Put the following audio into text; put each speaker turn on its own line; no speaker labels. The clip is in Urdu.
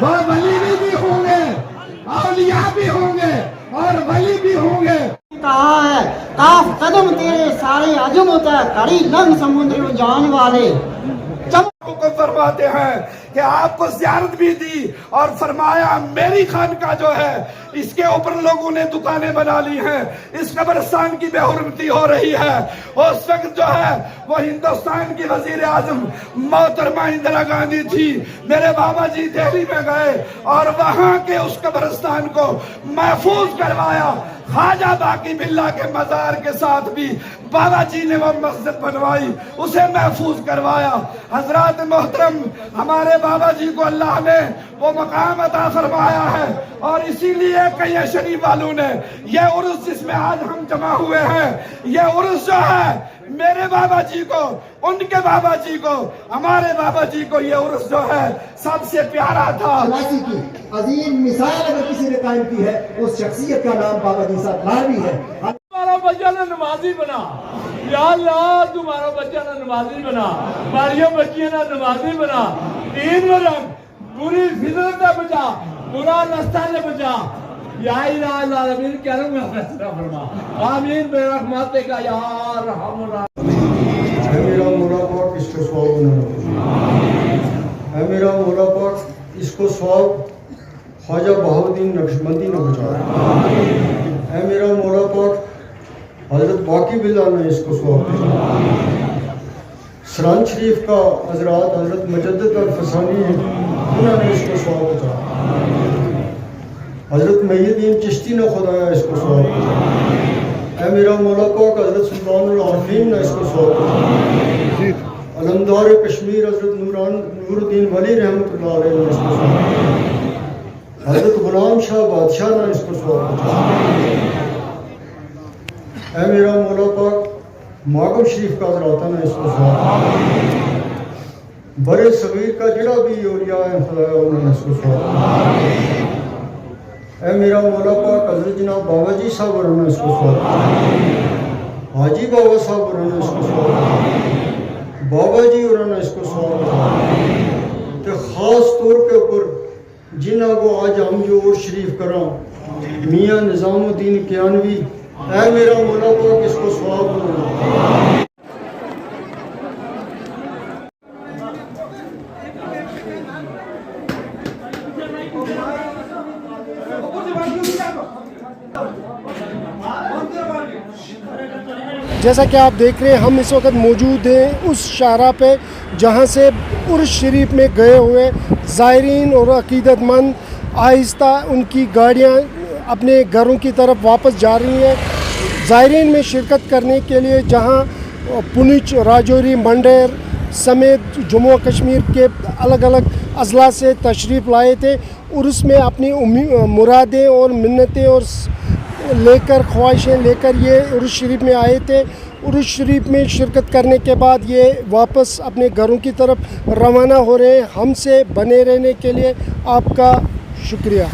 وہ ولی بھی ہوں گے، اولیاء بھی ہوں گے اور ولی بھی ہوں گے۔
کہا ہے کاف قدم تیرے سارے عجم ہوتا ہے، کڑی لنگ سمندر میں جان والے
کو فرماتے ہیں کہ آپ کو زیارت بھی دی اور فرمایا میری خانقاہ جو ہے اس کے اوپر لوگوں نے دکانیں بنا لی ہیں، اس قبرستان کی بے حرمتی ہو رہی ہے۔ اس وقت جو ہے وہ ہندوستان کی وزیر اعظم محترمہ اندرا گاندھی تھی، میرے بابا جی دہلی میں گئے اور وہاں کے اس قبرستان کو محفوظ کروایا۔ خواجہ باقی باللہ کے مزار کے ساتھ بھی بابا جی نے وہ مسجد بنوائی، اسے محفوظ کروایا۔ حضرات محترم، ہمارے بابا جی کو اللہ نے وہ مقام عطا فرمایا ہے، اور اسی لیے کئی شریف والوں نے یہ عرس جس میں آج ہم جمع ہوئے ہیں، یہ عرس جو ہے میرے بابا جی کو، ان کے بابا جی کو، ہمارے بابا جی کو یہ عرس جو ہے سب سے پیارا تھا۔
خلاصی کی عظیم مثال اگر کسی نے قائم کی ہے اس شخصیت کا نام بابا جی صاحب لاہوری ہے۔
تمہارا بچہ نہ نمازی بنا، یا اللہ تمہارا بچہ نہ نمازی بنا، ہماری بچیاں نہ نمازی بنا، دین میں رکھ، پوری فطرت سے بچا، برا رستہ سے بچا، یا الہ العالمین کرم میں فیصلہ فرما، آمین برحمتک یا ارحم الراحمین۔
اے میرا مولا پاک اس کو ثواب بنا، اے میرا مولا پاک اس کو ثواب خواجہ بہاؤالدین نقشبندی نے بچایا، اے میرا مولا پاک حضرت باقی باللہ نے اس کو ثواب بچایا، سران شریف کا حضرات حضرت مجدد الفسانی انہوں نے اس کو ثواب بچایا، حضرت محی الدین چشتی نے خدایا اس کو ثواب بچایا، اے میرا مولا پاک حضرت سلطان العارفین نے اس کو ثواب بچایا، علمدار کشمیر حضرت نور الدین ولی رحمۃ اللہ علیہ نے اس کو ثواب بچایا، حضرت غلام شاہ بادشاہ نے اس کو ثواب بچایا، اے میرا مولا پاک ماگم شریف کا حضرات نے اس کو ثواب بچایا، برے صغیر کا جڑا بھی اولیاء ہیں خدایا انہوں نے اس کو ثواب بچایا، اے میرا مولا پاک حضرت جناب بابا جی صاحب انہوں نے اس کو ثواب بچایا، حاجی بابا صاحب انہوں نے اس کو ثواب بچایا، بابا جی انہوں نے اس کو ثواب بچایا، تو خاص طور کے اوپر جنہوں کو آج ہم جو عرس شریف کراں میاں نظام الدین کیانوی، اے میرا مولا پاک اس کو ثواب بنا۔
جیسا کہ آپ دیکھ رہے ہیں ہم اس وقت موجود ہیں اس شاہراہ پہ جہاں سے عرس شریف میں گئے ہوئے زائرین اور عقیدت مند آہستہ ان کی گاڑیاں اپنے گھروں کی طرف واپس جا رہی ہیں۔ زائرین میں شرکت کرنے کے لیے جہاں پونچھ، راجوری، منڈیر سمیت جموں و کشمیر کے الگ الگ اضلاع سے تشریف لائے تھے، عرس میں اپنی مرادیں اور منتیں اور لے کر خواہشیں لے کر یہ عرس شریف میں آئے تھے۔ عرس شریف میں شرکت کرنے کے بعد یہ واپس اپنے گھروں کی طرف روانہ ہو رہے ہیں۔ ہم سے بنے رہنے کے لیے آپ کا شکریہ۔